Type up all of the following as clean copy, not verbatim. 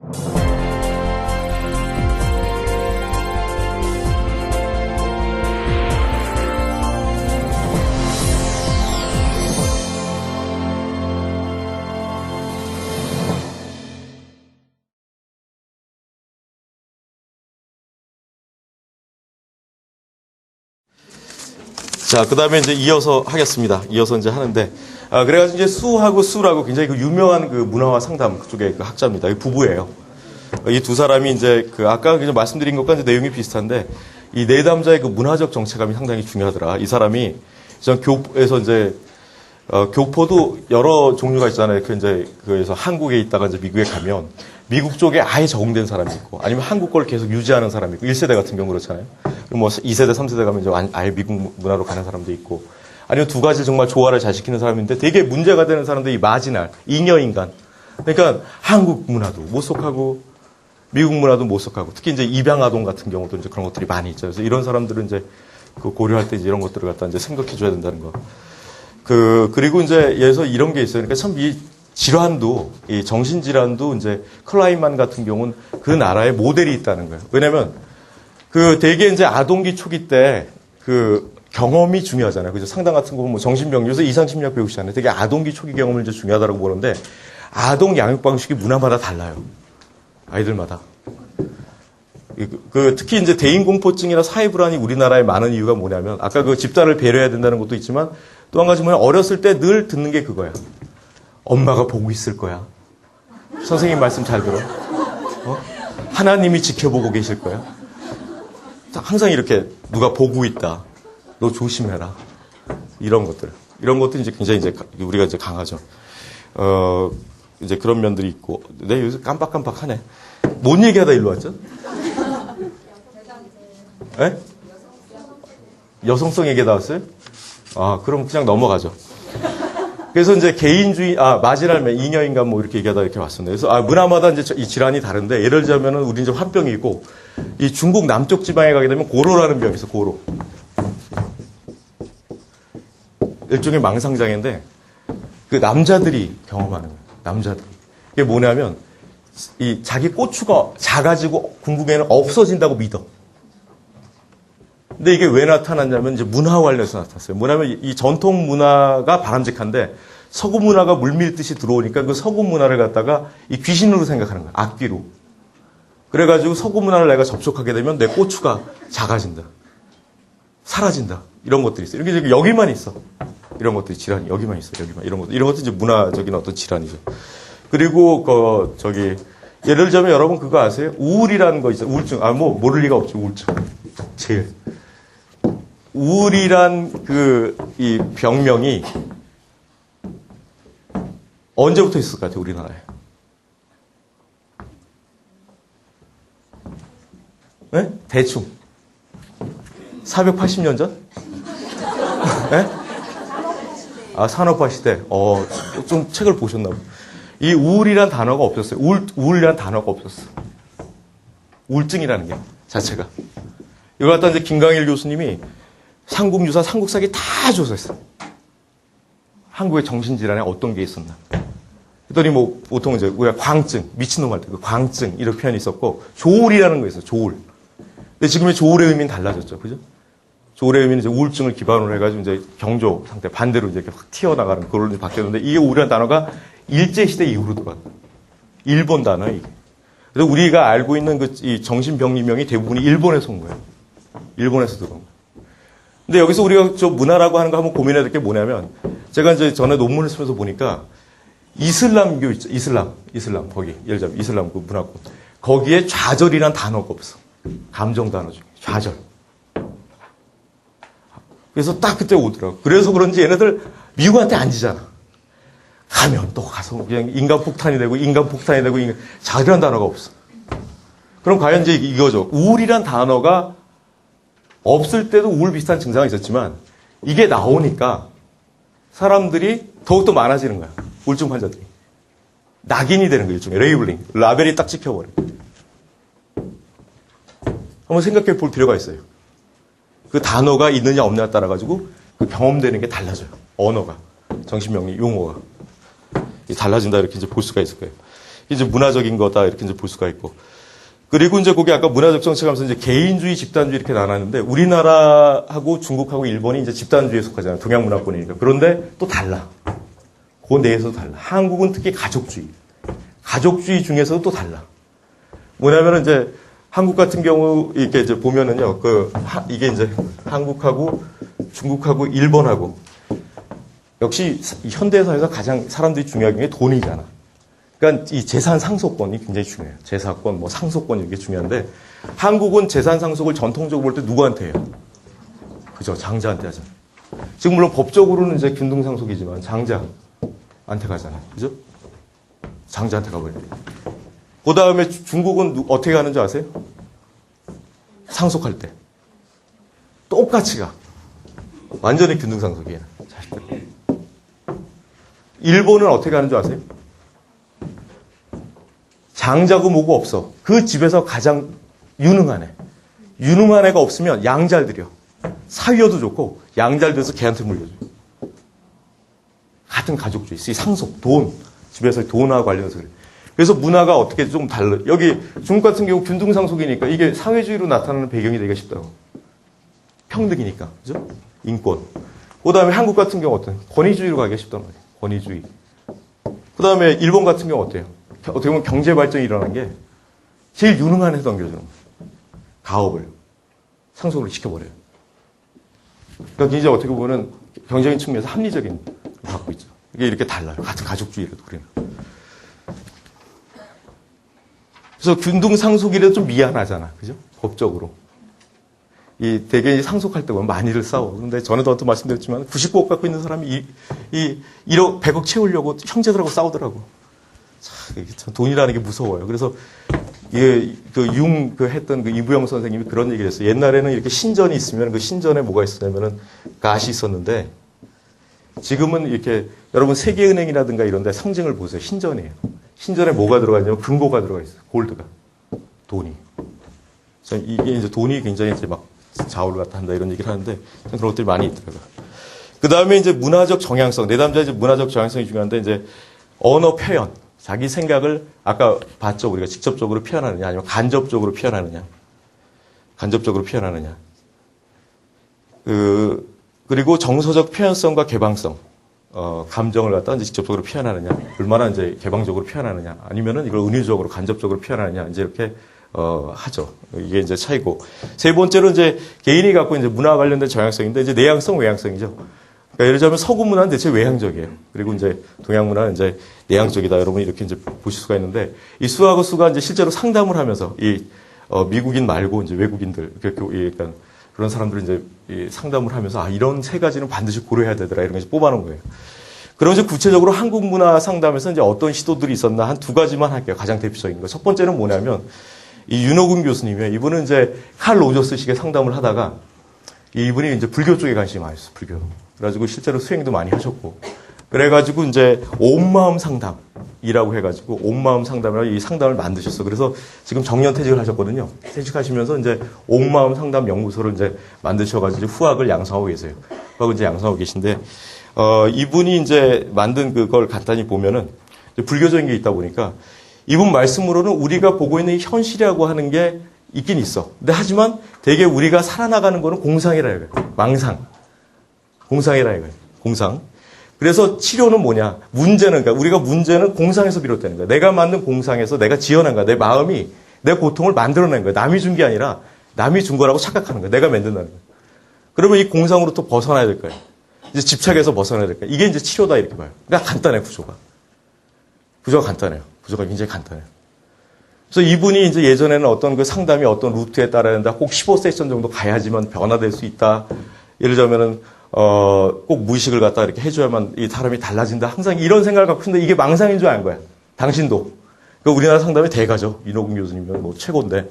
자, 그 다음에 이제 이어서 하겠습니다. 이어서 이제 하는데, 그래가지고 이제 수하고 수라고 굉장히 그 유명한 그 문화와 상담 그쪽의 그 학자입니다. 부부예요. 이 두 사람이 이제 아까 그냥 말씀드린 것과 이제 내용이 비슷한데, 이 내담자의 그 문화적 정체감이 상당히 중요하더라. 이 사람이 교포에서 이제, 교포도 여러 종류가 있잖아요. 그래서 한국에 있다가 이제 미국에 가면, 미국 쪽에 아예 적응된 사람이 있고, 아니면 한국 걸 계속 유지하는 사람이 있고, 1세대 같은 경우 그렇잖아요. 뭐 2세대, 3세대 가면 이제 아예 미국 문화로 가는 사람도 있고, 아니면 두 가지 정말 조화를 잘 시키는 사람인데 되게 문제가 되는 사람들이 마지날, 잉여인간. 그러니까 한국 문화도 못 속하고, 미국 문화도 못 속하고, 특히 이제 입양아동 같은 경우도 이제 그런 것들이 많이 있죠. 그래서 이런 사람들은 이제 그 고려할 때 이제 이런 것들을 갖다 이제 생각해 줘야 된다는 거. 그리고 이제 예에서 이런 게 있어요. 그러니까 참 이 질환도, 이 정신질환도 이제 클라인만 같은 경우는 그 나라의 모델이 있다는 거예요. 왜냐면 되게 이제 아동기 초기 때 경험이 중요하잖아요. 그죠? 상담 같은 거 보면 뭐 정신병, 요새 이상심리학 배우시잖아요. 되게 아동기 초기 경험을 이제 중요하다고 보는데, 아동 양육 방식이 문화마다 달라요. 아이들마다. 특히 이제 대인공포증이나 사회불안이 우리나라에 많은 이유가 뭐냐면, 아까 그 집단을 배려해야 된다는 것도 있지만, 또 한 가지 뭐냐면, 어렸을 때 늘 듣는 게 그거야. 엄마가 보고 있을 거야. 선생님 말씀 잘 들어. 하나님이 지켜보고 계실 거야. 항상 이렇게 누가 보고 있다. 너 조심해라. 이런 것들. 이런 것도 이제 굉장히 이제 우리가 이제 강하죠. 이제 그런 면들이 있고. 내 여기서 깜빡깜빡하네. 뭔 얘기하다 일로 왔죠? 에? 여성성 얘기가 나왔어요? 그럼 그냥 넘어가죠. 그래서 이제 개인주의, 마지날매, 잉여인간 뭐 이렇게 얘기하다 이렇게 왔습니다. 그래서 문화마다 이제 이 질환이 다른데, 예를 들자면은 우리 이제 환병이 있고, 이 중국 남쪽 지방에 가게 되면 고로라는 병이 있어, 고로. 일종의 망상장애인데, 그 남자들이 경험하는 거예요. 남자들이. 이게 뭐냐면, 이 자기 꼬추가 작아지고 궁극에는 없어진다고 믿어. 근데 이게 왜 나타났냐면 이제 문화 관련해서 나타났어요. 뭐냐면 이 전통 문화가 바람직한데 서구 문화가 물밀듯이 들어오니까 그 서구 문화를 갖다가 이 귀신으로 생각하는 거야. 악귀로. 그래가지고 서구 문화를 내가 접촉하게 되면 내 꼬추가 작아진다. 사라진다. 이런 것들이 있어요. 이게 여기만 있어. 이런 것들이 질환이 여기만 있어. 여기만. 이런 것도 이제 문화적인 어떤 질환이죠. 그리고 예를 들자면 여러분 그거 아세요? 우울이라는 거 있어요. 우울증. 모를 리가 없죠. 우울증. 제일. 우울이란 이 병명이 언제부터 있을 것 같아요, 우리나라에? 네? 대충. 480년 전? 네? 산업화 시대. 좀 책을 보셨나 봐요. 이 우울이란 단어가 없었어요. 우울이란 단어가 없었어. 우울증이라는 게 자체가. 이걸 갖다 이제 김강일 교수님이 삼국유사, 삼국사기 다 조사했어. 한국의 정신질환에 어떤 게 있었나. 그랬더니 보통 이제 우리가 광증, 미친놈 할 때 그 광증 이런 표현이 있었고, 조울이라는 거 있어요. 조울. 근데 지금의 조울의 의미는 달라졌죠. 그죠? 조울의 의미는 이제 우울증을 기반으로 해가지고 이제 경조 상태, 반대로 이제 확 튀어나가는 그걸로 바뀌었는데, 이게 우울이라는 단어가 일제시대 이후로 들어왔다. 일본 단어예요, 이게. 그래서 우리가 알고 있는 이 정신병리명이 대부분이 일본에서 온 거예요. 일본에서 들어온 거예요. 근데 여기서 우리가 문화라고 하는 거 한번 고민해야 될 게 뭐냐면, 제가 이제 전에 논문을 쓰면서 보니까, 이슬람교 있죠. 이슬람. 거기. 예를 들자면 이슬람 그 문화권. 거기에 좌절이란 단어가 없어. 감정 단어 중에. 좌절. 그래서 딱 그때 오더라고. 그래서 그런지 얘네들 미국한테 안 지잖아. 가면 또 가서 그냥 인간 폭탄이 되고 좌절이란 단어가 없어. 그럼 과연 이제 이거죠. 우울이란 단어가 없을 때도 우울 비슷한 증상이 있었지만, 이게 나오니까 사람들이 더욱더 많아지는 거야. 우울증 환자들이. 낙인이 되는 거예요. 일종의 레이블링. 라벨이 딱 찍혀버려. 한번 생각해 볼 필요가 있어요. 그 단어가 있느냐 없느냐에 따라가지고 그 경험되는 게 달라져요. 언어가. 정신병리, 용어가. 달라진다 이렇게 이제 볼 수가 있을 거예요. 이제 문화적인 거다 이렇게 이제 볼 수가 있고. 그리고 이제 거기 아까 문화적 정책하면서 이제 개인주의, 집단주의 이렇게 나눴는데 우리나라하고 중국하고 일본이 이제 집단주의에 속하잖아요. 동양 문화권이니까. 그런데 또 달라. 그 내에서도 달라. 한국은 특히 가족주의. 가족주의 중에서도 또 달라. 뭐냐면은 이제 한국 같은 경우 이렇게 이제 보면은요. 이게 이제 한국하고 중국하고 일본하고 역시 현대사에서 가장 사람들이 중요한 게 돈이잖아. 그러니까 이 재산 상속권이 굉장히 중요해요. 재산권, 뭐 상속권 이게 중요한데 한국은 재산 상속을 전통적으로 볼 때 누구한테 해요? 그죠? 장자한테 하잖아요. 지금 물론 법적으로는 이제 균등 상속이지만 장자한테 가잖아요. 그죠? 장자한테 가버려요. 그 다음에 중국은 어떻게 가는 줄 아세요? 상속할 때. 똑같이 가. 완전히 균등 상속이에요. 일본은 어떻게 가는 줄 아세요? 장자고 뭐고 없어. 그 집에서 가장 유능한 애. 유능한 애가 없으면 양 잘 들여. 사위여도 좋고 양 잘 들여서 걔한테 물려줘. 같은 가족주의. 상속, 돈. 집에서 돈하고 관련해서 그래. 그래서 문화가 어떻게 좀 달라. 여기 중국 같은 경우 균등상속이니까 이게 사회주의로 나타나는 배경이 되기가 쉽다고. 평등이니까. 그죠? 인권. 그 다음에 한국 같은 경우 어떤? 권위주의로 가기가 쉽단 말이에요. 권위주의. 그 다음에 일본 같은 경우 어때요? 어떻게 보면 경제 발전이 일어난 게 제일 유능한 애도 넘겨주는 거예요. 가업을. 상속을 시켜버려요. 그러니까 이제 어떻게 보면 경제적인 측면에서 합리적인 걸 갖고 있죠. 이게 이렇게 달라요. 같은 가족주의라도 그래요. 그래서 균등상속이라도 좀 미안하잖아. 그죠? 법적으로. 대개 상속할 때 보면 많이들 싸워. 근데 전에도 또 말씀드렸지만 99억 갖고 있는 사람이 1억, 100억 채우려고 형제들하고 싸우더라고. 참 돈이라는 게 무서워요. 그래서 이게 했던 이부영 선생님이 그런 얘기를 했어요. 옛날에는 이렇게 신전이 있으면 그 신전에 뭐가 있었냐면은 갓이 있었는데 지금은 이렇게 여러분 세계은행이라든가 이런 데 상징을 보세요. 신전이에요. 신전에 뭐가 들어가 있냐면 금고가 들어가 있어요. 골드가. 돈이. 이게 이제 돈이 굉장히 이제 막 좌우를 갖다 한다 이런 얘기를 하는데 그런 것들이 많이 있더라고요. 그 다음에 이제 문화적 정향성. 내담자 이제 문화적 정향성이 중요한데 이제 언어 표현. 자기 생각을 아까 봤죠. 우리가 직접적으로 표현하느냐 아니면 간접적으로 표현하느냐. 간접적으로 표현하느냐. 그리고 정서적 표현성과 개방성. 감정을 갖다 이제 직접적으로 표현하느냐. 얼마나 이제 개방적으로 표현하느냐. 아니면은 이걸 은유적으로 간접적으로 표현하느냐. 이제 이렇게 하죠. 이게 이제 차이고. 세 번째로 이제 개인이 갖고 이제 문화 관련된 정향성인데 이제 내향성, 외향성이죠. 그러니까 예를 들자면 서구 문화는 대체 외향적이에요. 그리고 이제 동양 문화는 이제 내향적이다. 여러분 이렇게 이제 보실 수가 있는데 이 수하고 수가 이제 실제로 상담을 하면서 미국인 말고 이제 외국인들 그러니까 그런 사람들은 이제 상담을 하면서 이런 세 가지는 반드시 고려해야 되더라 이런 거 뽑아놓은 거예요. 그럼 이제 구체적으로 한국 문화 상담에서 이제 어떤 시도들이 있었나 한 두 가지만 할게요. 가장 대표적인 거. 첫 번째는 뭐냐면 이 윤호근 교수님이요. 이분은 이제 칼 로저스 식의 상담을 하다가 이분이 이제 불교 쪽에 관심이 많았어요. 불교. 그래가지고 실제로 수행도 많이 하셨고. 그래가지고 이제 온마음 상담이라고 해가지고 온마음 상담이라고 이 상담을 만드셨어. 그래서 지금 정년퇴직을 하셨거든요. 퇴직하시면서 이제 온마음 상담 연구소를 이제 만드셔가지고 후학을 양성하고 계세요. 후학을 이제 양성하고 계신데, 이분이 이제 만든 그걸 간단히 보면은 불교적인 게 있다 보니까 이분 말씀으로는 우리가 보고 있는 현실이라고 하는 게 있긴 있어. 근데 하지만 되게 우리가 살아나가는 거는 공상이라 해요. 망상. 공상이라 이거예요. 공상. 그래서 치료는 뭐냐? 문제는, 그러니까 우리가 문제는 공상에서 비롯되는 거야. 내가 만든 공상에서 내가 지어낸 거야. 내 마음이 내 고통을 만들어낸 거야. 남이 준 게 아니라 남이 준 거라고 착각하는 거야. 내가 만든다는 거야. 그러면 이 공상으로부터 벗어나야 될 거야. 이제 집착에서 벗어나야 될 거야. 이게 이제 치료다 이렇게 봐요. 그러니까 간단해, 구조가. 구조가 간단해요. 구조가 굉장히 간단해요. 그래서 이분이 이제 예전에는 어떤 그 상담이 어떤 루트에 따라야 된다. 꼭 15세션 정도 가야지만 변화될 수 있다. 예를 들자면은 꼭 무의식을 갖다 이렇게 해줘야만 이 사람이 달라진다. 항상 이런 생각을 갖고 있는데 이게 망상인 줄 아는 거야. 당신도. 그 우리나라 상담의 대가죠. 윤호근 교수님은 뭐 최고인데.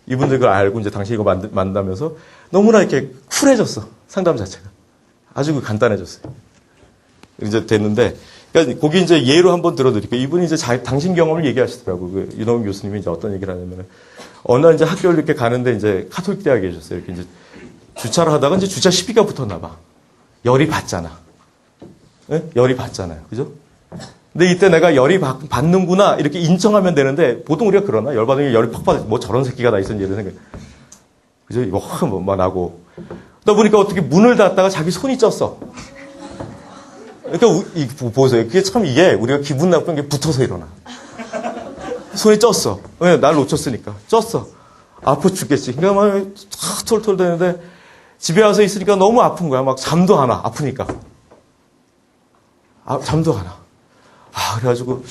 이분들 그걸 알고 이제 당신이 이거 만나면서 너무나 이렇게 쿨해졌어. 상담 자체가. 아주 간단해졌어요. 이제 됐는데, 그러니까 거기 이제 예로 한번 들어드릴게요. 이분이 이제 당신 경험을 얘기하시더라고요. 그 윤호근 교수님이 이제 어떤 얘기를 하냐면, 어느 날 이제 학교를 이렇게 가는데 이제 카톨릭 대학에 계셨어요. 이렇게 이제 주차를 하다가 이제 주차 시비가 붙었나 봐. 열이 받잖아. 네? 열이 받잖아요. 그죠? 근데 이때 내가 열이 받는구나 이렇게 인정하면 되는데 보통 우리가 그러나 열 받으면 열이 팍 받아 뭐 저런 새끼가 다 있었는지 이런 생각. 그죠? 이거 뭐 나고. 그러다 보니까 어떻게 문을 닫다가 자기 손이 쪘어. 그러니까 보세요. 그게 참 이게 우리가 기분 나쁜 게 붙어서 일어나. 손이 쪘어. 왜? 날 놓쳤으니까. 쪘어. 아파 죽겠지. 그러니까 막 톨톨 되는데 집에 와서 있으니까 너무 아픈 거야. 막 잠도 안 와. 아프니까. 잠도 안 와. 그래가지고,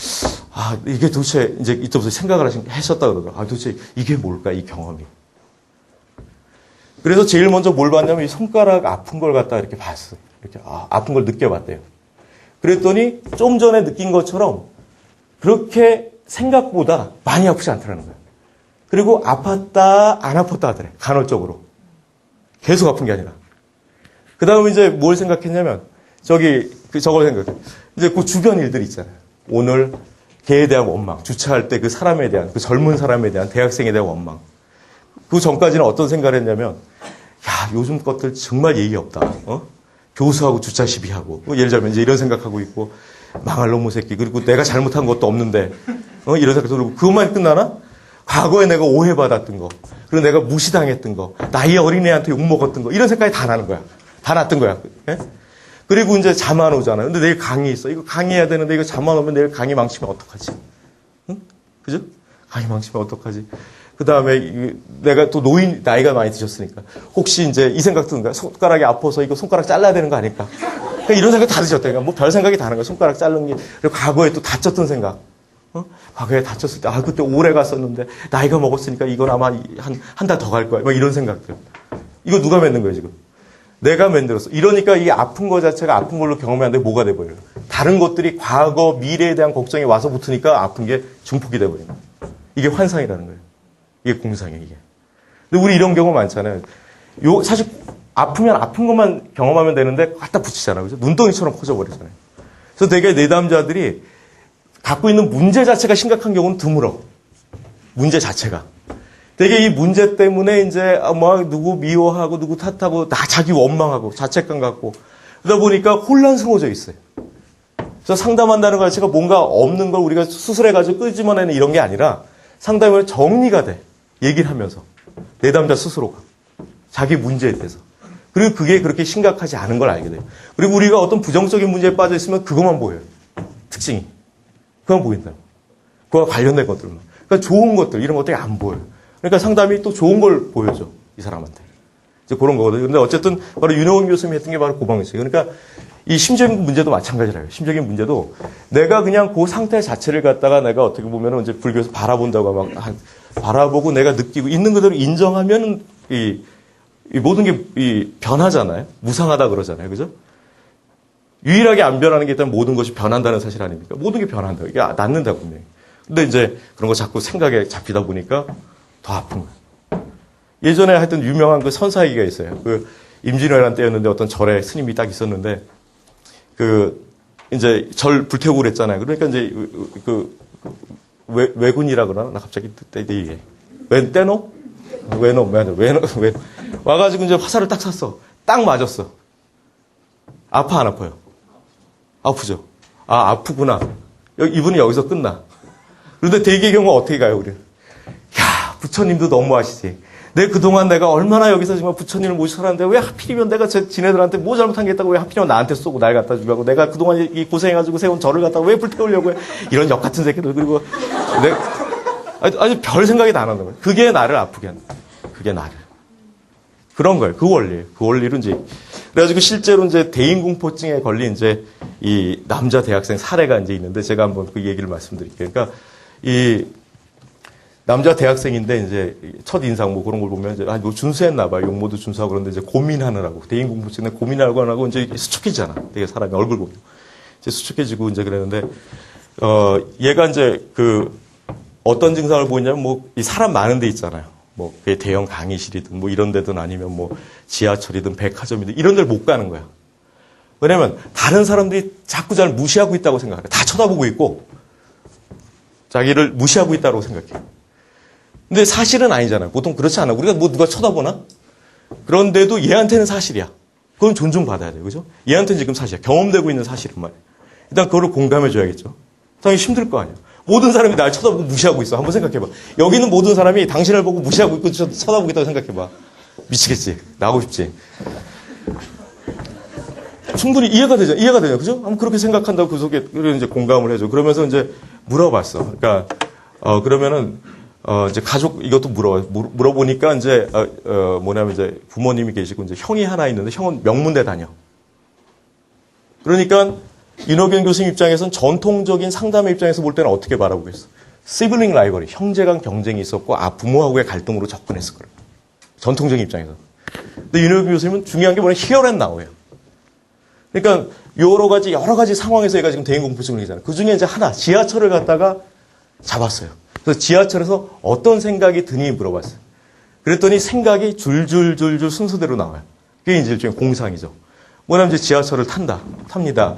이게 도대체, 이제 이때부터 생각을 하셨다 그러더라고요. 도대체 이게 뭘까, 이 경험이. 그래서 제일 먼저 뭘 봤냐면 이 손가락 아픈 걸 갖다 이렇게 봤어요. 이렇게, 아픈 걸 느껴봤대요. 그랬더니 좀 전에 느낀 것처럼 그렇게 생각보다 많이 아프지 않더라는 거예요. 그리고 아팠다, 안 아팠다 하더래. 간헐적으로. 계속 아픈 게 아니라. 그 다음에 이제 뭘 생각했냐면, 저걸 생각해. 이제 그 주변 일들 있잖아요. 오늘 걔에 대한 원망, 주차할 때 그 사람에 대한, 그 젊은 사람에 대한, 대학생에 대한 원망. 그 전까지는 어떤 생각을 했냐면, 요즘 것들 정말 예의 없다. 교수하고 주차 시비하고. 예를 들면 이제 이런 생각하고 있고, 망할 놈의 새끼. 그리고 내가 잘못한 것도 없는데, 이런 생각 들고, 그것만 끝나나? 과거에 내가 오해받았던 거, 그리고 내가 무시당했던 거, 나이 어린애한테 욕먹었던 거, 이런 생각이 다 나는 거야. 다 났던 거야. 예? 그리고 이제 잠 안 오잖아요. 근데 내일 강의 있어. 이거 강의해야 되는데 이거 잠 안 오면 내일 강의 망치면 어떡하지? 응? 그죠? 강의 망치면 어떡하지? 그 다음에 내가 또 나이가 많이 드셨으니까. 혹시 이제 이 생각 드는 거야. 손가락이 아파서 이거 손가락 잘라야 되는 거 아닐까? 그러니까 이런 생각 다 드셨다. 그러니까 뭐 별 생각이 다 나는 거야. 손가락 자르는 게. 그리고 과거에 또 다쳤던 생각. 과거에 다쳤을 때, 그때 오래 갔었는데, 나이가 먹었으니까 이건 아마 한 달 더 갈 거야. 뭐 이런 생각들. 이거 누가 만든 거예요, 지금? 내가 만들었어. 이러니까 이 아픈 거 자체가 아픈 걸로 경험하는데 뭐가 돼버려요? 다른 것들이 과거, 미래에 대한 걱정이 와서 붙으니까 아픈 게 증폭이 돼버리는 거예요. 이게 환상이라는 거예요. 이게 공상이에요, 이게. 근데 우리 이런 경우 많잖아요. 사실 아프면 아픈 것만 경험하면 되는데 갖다 붙이잖아요. 그죠? 눈덩이처럼 커져버리잖아요. 그래서 되게 내담자들이 갖고 있는 문제 자체가 심각한 경우는 드물어. 문제 자체가. 되게 이 문제 때문에 이제 누구 미워하고 누구 탓하고 자기 원망하고 자책감 갖고 그러다 보니까 혼란스러워져 있어요. 그래서 상담한다는 것 자체가 뭔가 없는 걸 우리가 수술해가지고 끄집어내는 이런 게 아니라 상담을 정리가 돼. 얘기를 하면서. 내담자 스스로가. 자기 문제에 대해서. 그리고 그게 그렇게 심각하지 않은 걸 알게 돼요. 그리고 우리가 어떤 부정적인 문제에 빠져 있으면 그것만 보여요. 특징이. 그만 보인다고. 그와 관련된 것들만. 그러니까 좋은 것들, 이런 것들이 안 보여요. 그러니까 상담이 또 좋은 걸 보여줘. 이 사람한테. 이제 그런 거거든요. 근데 어쨌든 바로 윤영원 교수님이 했던 게 바로 그 방식이에요. 그러니까 이 심적인 문제도 마찬가지라요. 심적인 문제도 내가 그냥 그 상태 자체를 갖다가 내가 어떻게 보면 이제 불교에서 바라본다고 막 바라보고 내가 느끼고 있는 그대로 인정하면 이 모든 게 변하잖아요. 무상하다 그러잖아요. 그죠? 유일하게 안 변하는 게 일단 모든 것이 변한다는 사실 아닙니까? 모든 게 변한다. 이게 낫는다고 분명히. 근데 이제 그런 거 자꾸 생각에 잡히다 보니까 더 아픈 거예요. 예전에 하여튼 유명한 그 선사얘기가 있어요. 그 임진왜란 때였는데 어떤 절에 스님이 딱 있었는데 이제 절 불태우고 그랬잖아요. 그러니까 이제 왜군이라 그러나? 나 갑자기 이게 떼노? 왜노? 와가지고 이제 화살을 딱 쐈어. 딱 맞았어. 아파 안 아파요? 아프죠? 아프구나. 이분은 여기서 끝나. 그런데 대개의 경우 어떻게 가요, 우리? 부처님도 너무하시지. 그동안 내가 얼마나 여기서 정말 부처님을 모시고 살았는데 왜 하필이면 내가 지네들한테 뭐 잘못한 게 있다고 왜 하필이면 나한테 쏘고 날 갖다 주고 하고 내가 그동안 이 고생해가지고 세운 절을 갖다가 왜 불태우려고 해. 이런 역 같은 새끼들. 그리고 아주 별 생각이 다 안 나는 거예요. 그게 나를 아프게 한다. 그게 나를. 그런 거예요. 그 원리예요. 그 원리로 이제. 그래가지고 실제로 이제 대인공포증에 걸린 이제 이 남자 대학생 사례가 이제 있는데 제가 한번 그 얘기를 말씀드릴게요. 그러니까 이 남자 대학생인데 이제 첫 인상 뭐 그런 걸 보면 이제 뭐 준수했나 봐요. 용모도 준수하고 그런데 이제 고민하느라고 대인공포증에 고민하고 안 하고 이제 수척해지잖아. 되게 사람이 얼굴 보면 이제 수척해지고 이제 그랬는데 얘가 이제 어떤 증상을 보이냐면 뭐 이 사람 많은 데 있잖아요. 뭐 그게 대형 강의실이든 뭐 이런 데든 아니면 뭐 지하철이든 백화점이든 이런 데를 못 가는 거야. 왜냐면 다른 사람들이 자꾸 잘 무시하고 있다고 생각해. 다 쳐다보고 있고 자기를 무시하고 있다고 생각해. 근데 사실은 아니잖아요. 보통 그렇지 않아. 우리가 뭐 누가 쳐다보나? 그런데도 얘한테는 사실이야. 그건 존중받아야 돼요. 그죠? 얘한테는 지금 사실이야. 경험되고 있는 사실은 말이에요. 일단 그거를 공감해 줘야겠죠. 당연히 힘들 거 아니야. 모든 사람이 날 쳐다보고 무시하고 있어. 한번 생각해봐. 여기 있는 모든 사람이 당신을 보고 무시하고 있고 쳐다보고 있다고 생각해봐. 미치겠지. 나가고 싶지. 충분히 이해가 되죠. 이해가 되죠. 그죠? 한번 그렇게 생각한다고 그 속에 이제 공감을 해줘. 그러면서 이제 물어봤어. 그러니까, 그러면은, 이제 가족 이것도 물어보니까 이제, 뭐냐면 이제 부모님이 계시고 이제 형이 하나 있는데 형은 명문대 다녀. 그러니까 윤호균 교수님 입장에서는 전통적인 상담의 입장에서 볼 때는 어떻게 바라보겠어? 시블링 라이벌이, 형제 간 경쟁이 있었고, 부모하고의 갈등으로 접근했을 거예요. 전통적인 입장에서. 근데 윤호균 교수님은 중요한 게 뭐냐? 히어 앤 나우예요. 그러니까 여러 가지 상황에서 얘가 지금 대인공포증을 얘기잖아요. 그 중에 이제 하나, 지하철을 갔다가 잡았어요. 그래서 지하철에서 어떤 생각이 드니 물어봤어요. 그랬더니 생각이 줄줄줄줄 순서대로 나와요. 그게 이제 일종의 공상이죠. 뭐냐면 이제 지하철을 탑니다.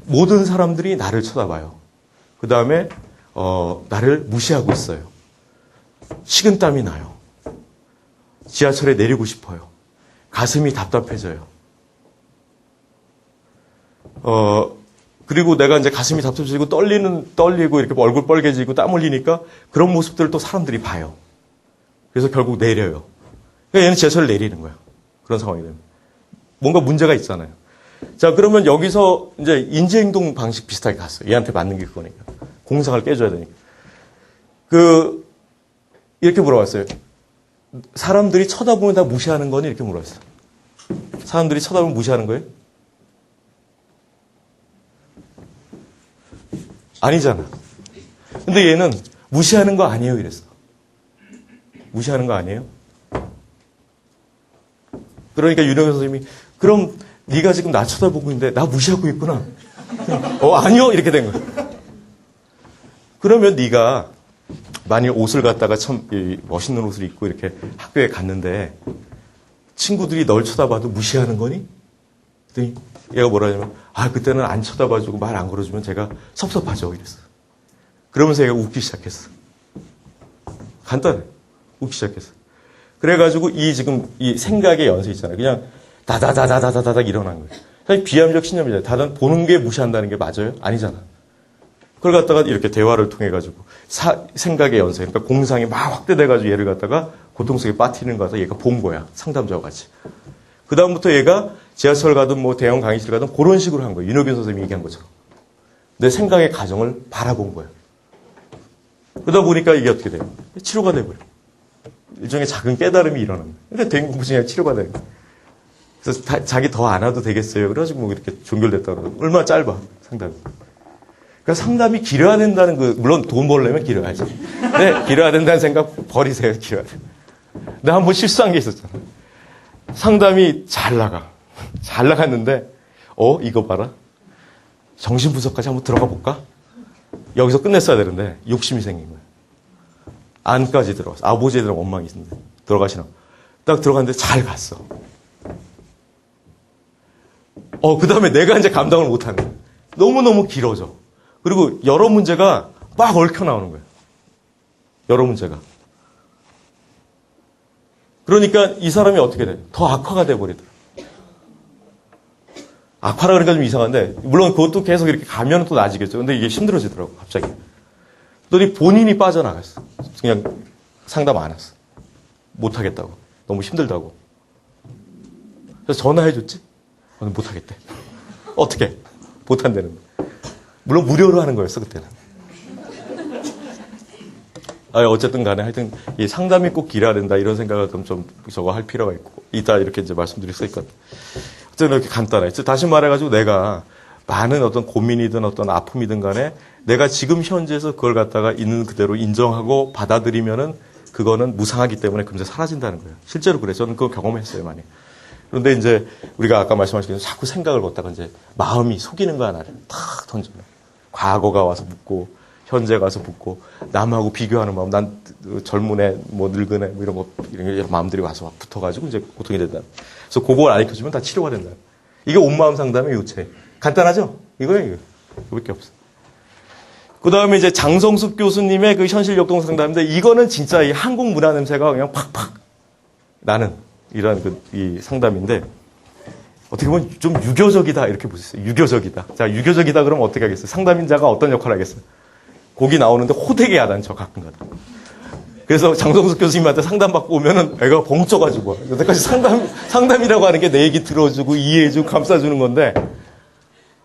모든 사람들이 나를 쳐다봐요. 그 다음에, 나를 무시하고 있어요. 식은땀이 나요. 지하철에 내리고 싶어요. 가슴이 답답해져요. 그리고 내가 이제 가슴이 답답해지고 떨리고 이렇게 얼굴 빨개지고 땀 흘리니까 그런 모습들을 또 사람들이 봐요. 그래서 결국 내려요. 그러니까 얘는 지하철을 내리는 거예요. 그런 상황이 되면. 뭔가 문제가 있잖아요. 자, 그러면 여기서 이제 인지행동 방식 비슷하게 갔어요. 얘한테 맞는 게 그거니까. 공상을 깨줘야 되니까. 이렇게 물어봤어요. 사람들이 쳐다보면 다 무시하는 거니? 이렇게 물어봤어요. 사람들이 쳐다보면 무시하는 거예요? 아니잖아. 근데 얘는 무시하는 거 아니에요, 이랬어. 무시하는 거 아니에요? 그러니까 윤영현 선생님이 그럼 네가 지금 나 쳐다보고 있는데 나 무시하고 있구나. 아니요, 이렇게 된 거예요. 그러면 네가 만일 옷을 갖다가 참 멋있는 옷을 입고 이렇게 학교에 갔는데 친구들이 널 쳐다봐도 무시하는 거니? 그랬더니 얘가 뭐라 하냐면 그때는 안 쳐다봐주고 말 안 걸어주면 제가 섭섭하죠. 이랬어. 그러면서 얘가 웃기 시작했어. 간단해. 웃기 시작했어. 그래가지고 지금 이 생각의 연쇄 있잖아요. 그냥 다다다다다다닥 일어난 거예요. 사실 비암적 신념이잖아요. 다들 보는 게 무시한다는 게 맞아요? 아니잖아. 그걸 갖다가 이렇게 대화를 통해가지고 생각의 연쇄, 그러니까 공상이 막 확대돼가지고 얘를 갖다가 고통 속에 빠뜨리는 거 같아 얘가 본 거야. 상담자와 같이. 그 다음부터 얘가 지하철 가든 뭐 대형 강의실 가든 그런 식으로 한 거예요. 윤호균 선생님이 얘기한 것처럼. 내 생각의 가정을 바라본 거예요. 그러다 보니까 이게 어떻게 돼요? 치료가 돼버려. 일종의 작은 깨달음이 일어납니다. 그러니까 대인공포증이 치료가 되는 거예요. 그래서 자기 더 안 와도 되겠어요. 그래가지고 뭐 이렇게 종결됐다고 그러고. 얼마나 짧아, 상담이. 그러니까 상담이 길어야 된다는 물론 돈 벌려면 길어야죠. 네, 길어야 된다는 생각 버리세요, 길어야 돼. 근데 한 번 실수한 게 있었잖아. 상담이 잘 나갔는데, 이거 봐라. 정신분석까지 한번 들어가 볼까? 여기서 끝냈어야 되는데, 욕심이 생긴 거야. 안까지 들어갔어. 아버지애들하고 원망이 있는데, 들어가시나. 딱 들어갔는데 잘 갔어. 그 다음에 내가 이제 감당을 못하는 거야. 너무너무 길어져. 그리고 여러 문제가 막 얽혀 나오는 거예요. 여러 문제가. 그러니까 이 사람이 어떻게 돼? 더 악화가 돼버리더라. 악화라 그러니까 좀 이상한데, 물론 그것도 계속 이렇게 가면 또 나아지겠죠. 근데 이게 힘들어지더라고, 갑자기. 그러더니 본인이 빠져나갔어. 그냥 상담 안 했어. 못하겠다고. 너무 힘들다고. 그래서 전화해줬지? 못하겠대. 어떻게? 못한다는데. 물론 무료로 하는 거였어, 그때는. 어쨌든 간에 하여튼 이 상담이 꼭 길어야 된다 이런 생각을 좀 저거 할 필요가 있고 이따 이렇게 이제 말씀드릴 수 있거든. 어쨌든 이렇게 간단해. 다시 말해가지고 내가 많은 어떤 고민이든 어떤 아픔이든 간에 내가 지금 현재에서 그걸 갖다가 있는 그대로 인정하고 받아들이면은 그거는 무상하기 때문에 금세 사라진다는 거예요. 실제로 그래. 저는 그거 경험했어요, 많이. 그런데 이제 우리가 아까 말씀하신 대로 자꾸 생각을 걷다가 이제 마음이 속이는 거야, 나를. 탁 던져요. 과거가 와서 묻고, 현재 가서 묻고, 남하고 비교하는 마음, 난 젊은 애, 뭐 늙은 애, 뭐 이런 거, 이런 마음들이 와서 막 붙어가지고 이제 고통이 된다. 그래서 그걸 안 익혀주면 다 치료가 된다. 이게 온마음 상담의 요체. 간단하죠? 이거예요, 이거. 그밖에 없어. 그 다음에 이제 장성숙 교수님의 그 현실 역동 상담인데, 이거는 진짜 이 한국 문화 냄새가 그냥 팍팍 나는 이런 이 상담인데, 어떻게 보면 좀 유교적이다 이렇게 보셨어요. 유교적이다. 자, 유교적이다 그러면 어떻게 하겠어요? 상담인자가 어떤 역할을 하겠어요? 거기 나오는데 호되게 야단쳐 가끔가다. 그래서 장성숙 교수님한테 상담받고 오면은 애가 벙쪄가지고 여태까지 상담이라고 하는 게 내 얘기 들어주고 이해해주고 감싸주는 건데,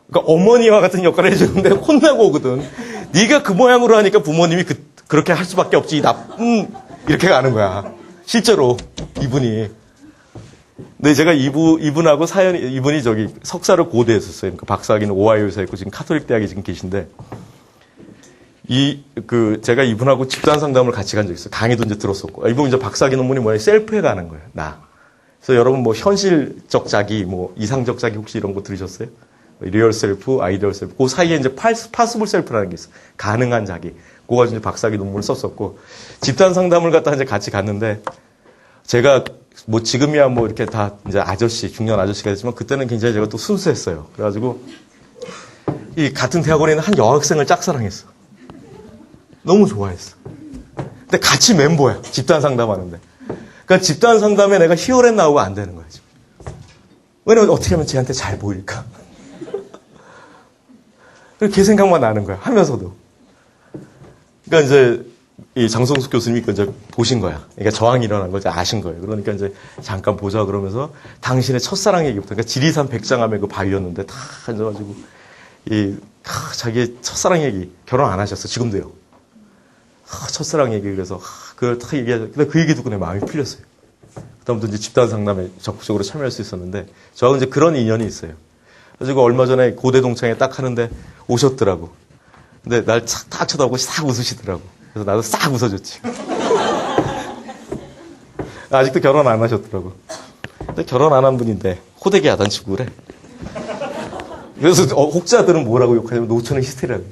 그러니까 어머니와 같은 역할을 해주는데 혼나고 오거든. 네가 그 모양으로 하니까 부모님이 그렇게 할 수밖에 없지. 나쁜 이렇게 가는 거야. 실제로 이분이. 근데 제가 이분하고 이분이 저기 석사를 고대에 했었어요. 그러니까 박사학위는 오하이오에서 했고 지금 카톨릭 대학에 지금 계신데, 제가 이분하고 집단 상담을 같이 간 적이 있어요. 강의도 이제 들었었고. 이분 이제 박사학위 논문이 뭐예요? 셀프에 가는 거예요. 나. 그래서 여러분 뭐 현실적 자기, 뭐 이상적 자기 혹시 이런 거 들으셨어요? 리얼 셀프, 아이디얼 셀프. 그 사이에 이제 파스블 셀프라는 게 있어요. 가능한 자기. 그거 가지고 이제 박사학위 논문을 썼었고. 집단 상담을 갖다 이제 같이 갔는데, 제가 뭐 지금이야 뭐 이렇게 다 이제 중년 아저씨가 됐지만 그때는 굉장히 제가 또 순수했어요. 그래가지고 이 같은 대학원에 있는 한 여학생을 짝사랑했어. 너무 좋아했어. 근데 같이 멤버야. 집단 상담하는데. 그러니까 집단 상담에 내가 히어렛 나오고 안 되는 거야, 지금. 왜냐면 어떻게 하면 쟤한테 잘 보일까? 걔 생각만 나는 거야. 하면서도. 그러니까 이제 이 장성숙 교수님이 이제 보신 거야. 그러니까 저항이 일어난 걸 이제 아신 거예요. 그러니까 이제 잠깐 보자 그러면서 당신의 첫사랑 얘기부터, 그러니까 지리산 백장암의 그 바위였는데 다 앉아가지고 자기의 첫사랑 얘기, 결혼 안 하셨어. 지금도요. 첫사랑 얘기, 그래서 그걸 딱 얘기하죠. 근데 그 얘기 듣고 내 마음이 풀렸어요. 그다음부터 이제 집단 상담에 적극적으로 참여할 수 있었는데, 저하고 이제 그런 인연이 있어요. 그래서 얼마 전에 고대 동창회 딱 하는데 오셨더라고. 근데 날 딱 쳐다보고 싹 웃으시더라고. 그래서 나도 싹 웃어줬지. 아직도 결혼 안 하셨더라고. 근데 결혼 안 한 분인데 호되게 야단치고 그래. 그래서 혹자들은 뭐라고 욕하냐면 노처는 히스테리라고.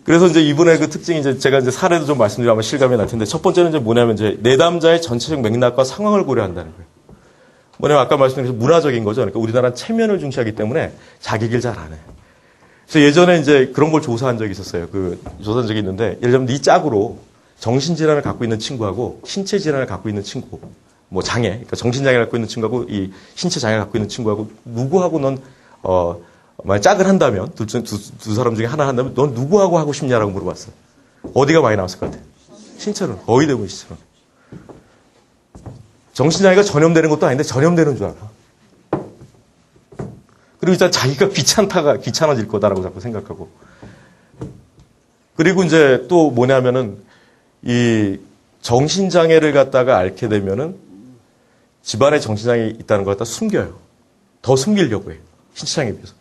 그래서 이제 이분의 그 특징이 이제 제가 이제 사례도 좀 말씀드리면 아마 실감이 날 텐데, 첫 번째는 이제 뭐냐면 이제 내담자의 전체적 맥락과 상황을 고려한다는 거예요. 뭐냐면 아까 말씀드린 문화적인 거죠. 그러니까 우리나라는 체면을 중시하기 때문에 자기 길 잘 안 해. 그래서 예전에 이제 그런 걸 조사한 적이 있었어요. 조사한 적이 있는데, 예를 들면 네 짝으로 정신질환을 갖고 있는 친구하고 신체 질환을 갖고 있는 친구, 뭐 장애, 그러니까 정신장애를 갖고 있는 친구하고 이 신체 장애를 갖고 있는 친구하고 누구하고 넌 만약 짝을 한다면, 두 사람 중에 하나 한다면 넌 누구하고 하고 싶냐라고 물어봤어. 어디가 많이 나왔을 것 같아? 신체는 거의 대부분 신체는. 정신장애가 전염되는 것도 아닌데 전염되는 줄 알아. 그리고 일단 자기가 귀찮아질 거다라고 자꾸 생각하고. 그리고 이제 또 뭐냐면은 이 정신장애를 갖다가 앓게 되면은 집안에 정신장애 있다는 걸 갖다 숨겨요. 더 숨기려고 해요. 신체장애에 비해서.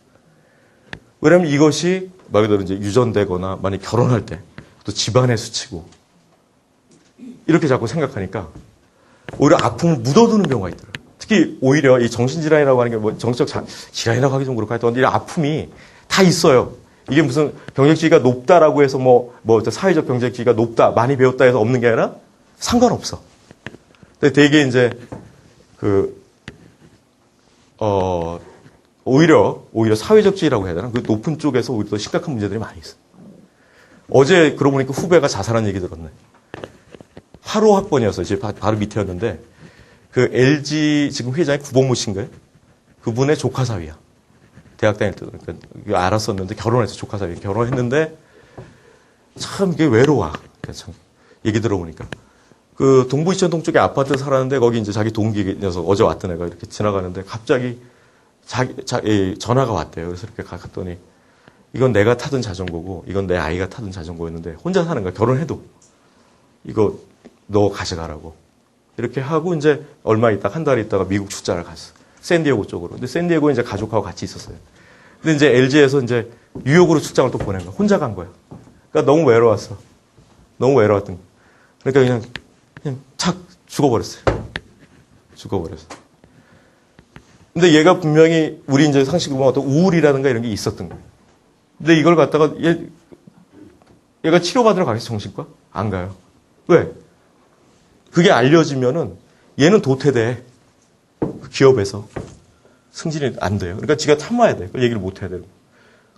왜냐면 이것이 말 그대로 이제 유전되거나 만약 결혼할 때 또 집안에 스치고 이렇게 자꾸 생각하니까 오히려 아픔을 묻어두는 경우가 있더라고요. 특히 오히려 이 정신질환이라고 하는 게 뭐 정신적 질환이라고 하기 좀 그렇고 하여튼 이 아픔이 다 있어요. 이게 무슨 경쟁지위가 높다라고 해서 뭐 사회적 경쟁지위가 높다, 많이 배웠다 해서 없는 게 아니라 상관없어. 근데 되게 이제 오히려 사회적지위라고 해야 되나? 그 높은 쪽에서 오히려 더 심각한 문제들이 많이 있어. 어제 그러고 보니까 후배가 자살한 얘기 들었네. 하루 학번이었어요. 제 바로 밑에였는데 그 LG 지금 회장이 구본무 씨인가요? 그분의 조카 사위야. 대학 다닐 때도. 그러니까 알았었는데 결혼해서 조카 사위 결혼했는데 참 이게 외로워. 참 얘기 들어보니까. 그 동부 이천동 쪽에 아파트 살았는데 거기 이제 자기 동기 녀석 어제 왔던 애가 이렇게 지나가는데 갑자기 전화가 왔대요. 그래서 이렇게 갔더니 이건 내가 타던 자전거고 이건 내 아이가 타던 자전거였는데 혼자 사는 거야. 결혼해도. 이거 너 가져가라고. 이렇게 하고 이제 얼마 있다가 한 달 있다가 미국 출장을 갔어. 샌디에고 쪽으로. 근데 샌디에고에 이제 가족하고 같이 있었어요. 근데 이제 LG에서 이제 뉴욕으로 출장을 또 보낸 거야. 혼자 간 거야. 그러니까 너무 외로웠어. 너무 외로웠던 거야. 그러니까 그냥 착 죽어버렸어요. 죽어버렸어. 근데 얘가 분명히 우리 이제 상식으로 보면 어떤 우울이라든가 이런 게 있었던 거예요. 근데 이걸 갖다가 얘가 치료받으러 가겠어, 정신과? 안 가요. 왜? 그게 알려지면은 얘는 도태돼. 그 기업에서. 승진이 안 돼요. 그러니까 지가 참아야 돼. 그 얘기를 못 해야 되고.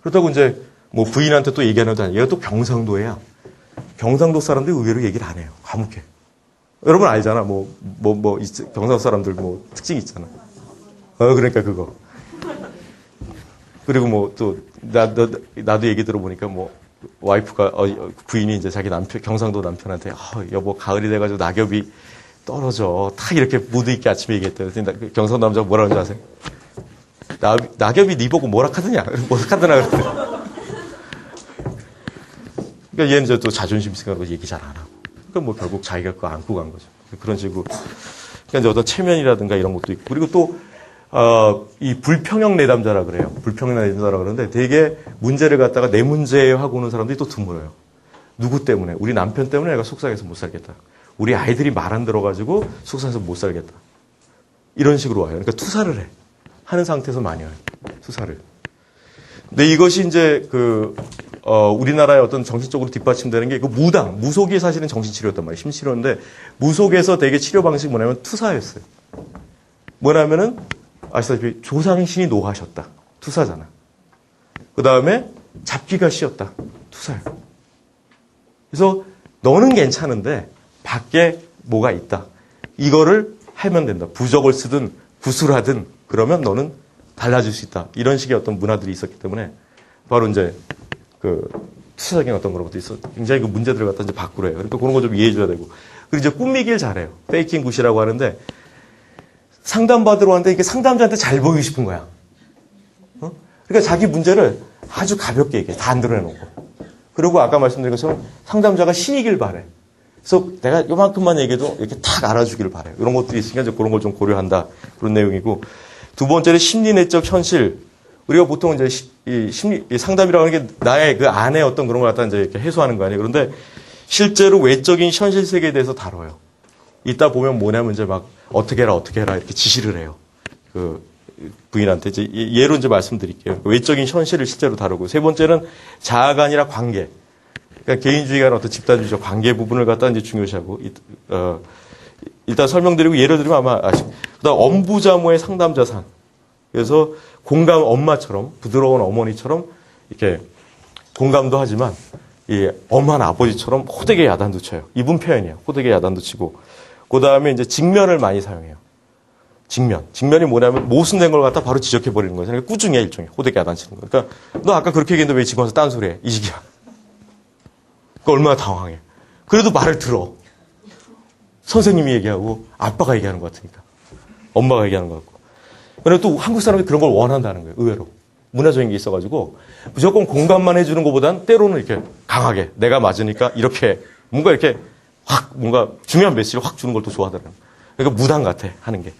그렇다고 이제 뭐 부인한테 또 얘기하는 것도 아니에요. 얘가 또 경상도야. 경상도 사람들이 의외로 얘기를 안 해요. 과묵해. 여러분 알잖아. 경상도 사람들 특징 있잖아. 그러니까 그거. 그리고 나도 얘기 들어보니까 와이프가, 부인이 이제 자기 경상도 남편한테, 여보, 가을이 돼가지고 낙엽이 떨어져. 탁 이렇게 무드 있게 아침에 얘기했대요. 그랬더니 경상도 남자가 뭐라고 하는지 아세요? 낙엽이 니 보고 뭐라 카드냐? 뭐라 카드나 그랬대. 그러니까 얘는 이제 또 자존심 생각으로 얘기 잘 안 하고. 그러니까 결국 자기가 그거 안고 간 거죠. 그런 식으로. 그러니까 이제 어떤 체면이라든가 이런 것도 있고. 그리고 또, 이 불평형 내담자라 그래요. 불평형 내담자라 그러는데 되게 문제를 갖다가 내 문제예요 하고 오는 사람들이 또 드물어요. 누구 때문에? 우리 남편 때문에 내가 속상해서 못 살겠다. 우리 아이들이 말 안 들어가지고 속상해서 못 살겠다. 이런 식으로 와요. 그러니까 투사를 해. 하는 상태에서 많이 와요. 투사를. 근데 이것이 이제 우리나라의 어떤 정신적으로 뒷받침되는 게 무속이 사실은 정신치료였단 말이에요. 심치료인데 무속에서 되게 치료 방식이 뭐냐면 투사였어요. 뭐냐면은 아시다시피 조상신이 노하셨다. 투사잖아. 그 다음에 잡기가 쉬었다. 투사예요. 그래서 너는 괜찮은데 밖에 뭐가 있다. 이거를 하면 된다. 부적을 쓰든 구슬하든 그러면 너는 달라질 수 있다. 이런 식의 어떤 문화들이 있었기 때문에 바로 이제 투사적인 어떤 그런 것도 있어. 굉장히 문제들을 갖다 이제 바꾸래요. 그러니까 그런 거 좀 이해해줘야 되고. 그리고 이제 꾸미길 잘해요. 페이킹 굿이라고 하는데 상담받으러 왔는데 이게 상담자한테 잘 보이고 싶은 거야. 그러니까 자기 문제를 아주 가볍게 얘기해. 다 안 드러내놓고. 그리고 아까 말씀드린 것처럼 상담자가 신이길 바래. 그래서 내가 요만큼만 얘기해도 이렇게 탁 알아주기를 바래요. 이런 것들이 있으니까 이제 그런 걸 좀 고려한다. 그런 내용이고. 두 번째는 심리 내적 현실. 우리가 보통 이제 이 상담이라고 하는 게 나의 그 안에 어떤 그런 걸 갖다 이제 이렇게 해소하는 거 아니에요. 그런데 실제로 외적인 현실 세계에 대해서 다뤄요. 이따 보면 뭐냐면 이제 막 어떻게 해라 이렇게 지시를 해요. 그 부인한테 이제 예로 이제 말씀드릴게요. 외적인 현실을 실제로 다루고. 세 번째는 자아가 아니라 관계. 그러니까 개인주의가 아니라 어떤 집단주의적 관계 부분을 갖다 이제 중요시하고. 일단 설명드리고 예를 들면 아마 아시고. 그다음 엄부자모의 상담자상. 그래서 공감 엄마처럼 부드러운 어머니처럼 이렇게 공감도 하지만 이 엄한 아버지처럼 호되게 야단도 쳐요. 이분 표현이에요. 호되게 야단도 치고. 그 다음에 이제 직면을 많이 사용해요. 직면이 뭐냐면 모순된 걸 갖다 바로 지적해버리는 거예요. 그러니까 꾸중해 일종의 호되게 야단치는 거. 그러니까 너 아까 그렇게 얘기했는데 왜 지금 와서 딴소리해? 이 식이야. 그러니까 얼마나 당황해. 그래도 말을 들어. 선생님이 얘기하고 아빠가 얘기하는 것 같으니까. 엄마가 얘기하는 것 같고. 그런데 또 한국 사람들이 그런 걸 원한다는 거예요. 의외로. 문화적인 게 있어가지고 무조건 공감만 해주는 것보단 때로는 이렇게 강하게 내가 맞으니까 이렇게 뭔가 이렇게 확 뭔가 중요한 메시지를 확 주는 걸 또 좋아하더라고요. 그러니까 무당 같아 하는 게.